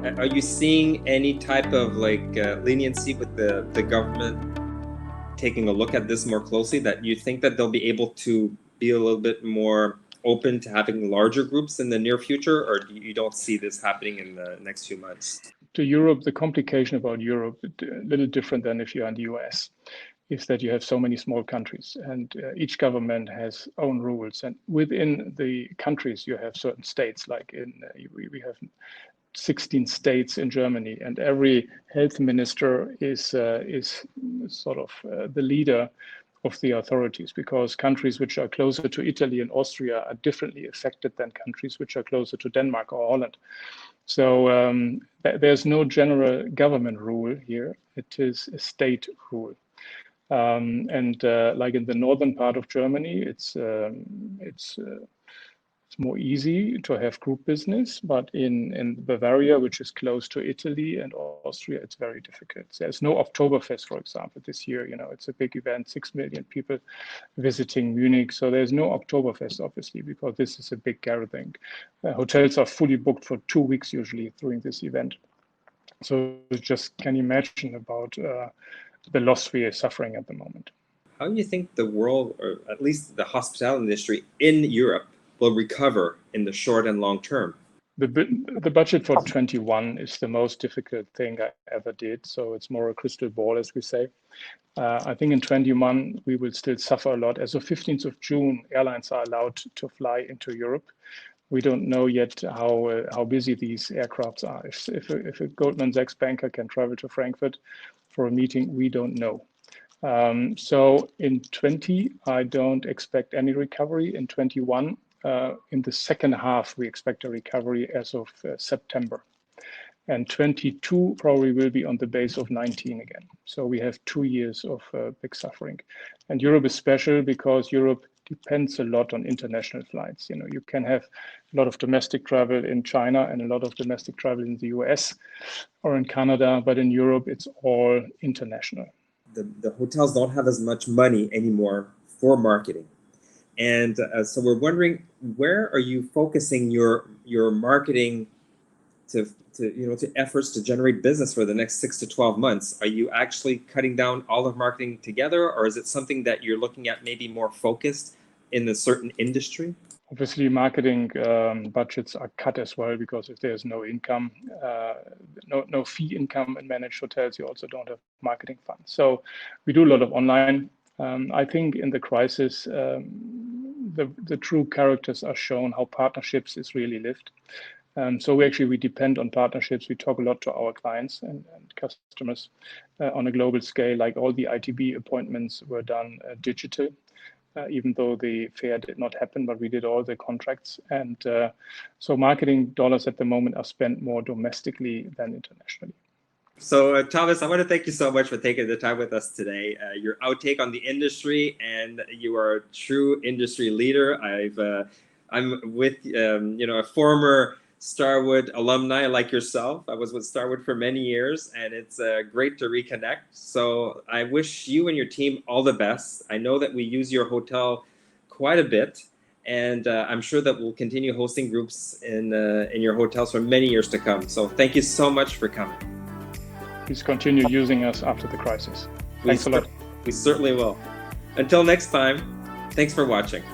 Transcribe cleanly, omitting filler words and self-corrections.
Are you seeing any type of leniency with the government taking a look at this more closely, that you think that they'll be able to be a little bit more open to having larger groups in the near future, or you don't see this happening in the next few months? To Europe, the complication about Europe, a little different than if you're in the US, is that you have so many small countries, and each government has own rules. And within the countries, you have certain states, like we have 16 states in Germany, and every health minister is sort of the leader of the authorities, because countries which are closer to Italy and Austria are differently affected than countries which are closer to Denmark or Holland. So there's no general government rule here. It is a state rule. Like in the northern part of Germany, it's more easy to have group business, but in Bavaria, which is close to Italy and Austria, it's very difficult. There's no Oktoberfest, for example, this year. It's a big event, 6 million people visiting Munich. So there's no Oktoberfest, obviously, because this is a big gathering. Hotels are fully booked for 2 weeks usually during this event. So you just can imagine about the loss we are suffering at the moment. How do you think the world, or at least the hospitality industry in Europe, will recover in the short and long term? The budget for 21 is the most difficult thing I ever did. So it's more a crystal ball, as we say. I think in 21, we will still suffer a lot. As of 15th of June, airlines are allowed to fly into Europe. We don't know yet how busy these aircrafts are. If a Goldman Sachs banker can travel to Frankfurt for a meeting, we don't know. So in 20, I don't expect any recovery. In 21, in the second half, we expect a recovery as of September. And 22 probably will be on the base of 19 again. So we have 2 years of big suffering. And Europe is special because Europe depends a lot on international flights. You can have a lot of domestic travel in China and a lot of domestic travel in the US or in Canada, but in Europe, it's all international. The hotels don't have as much money anymore for marketing. And so we're wondering, where are you focusing your marketing to efforts to generate business for the next 6 to 12 months? Are you actually cutting down all of marketing together, or is it something that you're looking at maybe more focused in a certain industry? Obviously, marketing budgets are cut as well, because if there's no income, no fee income in managed hotels, you also don't have marketing funds. So we do a lot of online. I think in the crisis, the true characters are shown, how partnerships is really lived. So we depend on partnerships. We talk a lot to our clients and customers on a global scale. Like all the ITB appointments were done digital, even though the fair did not happen, but we did all the contracts. And so marketing dollars at the moment are spent more domestically than internationally. So Thomas, I want to thank you so much for taking the time with us today. Your outtake on the industry, and you are a true industry leader. I'm with a former Starwood alumni like yourself. I was with Starwood for many years, and it's great to reconnect. So I wish you and your team all the best. I know that we use your hotel quite a bit, and I'm sure that we'll continue hosting groups in your hotels for many years to come. So thank you so much for coming. Please continue using us after the crisis. Thanks a lot. We certainly will. Until next time, thanks for watching.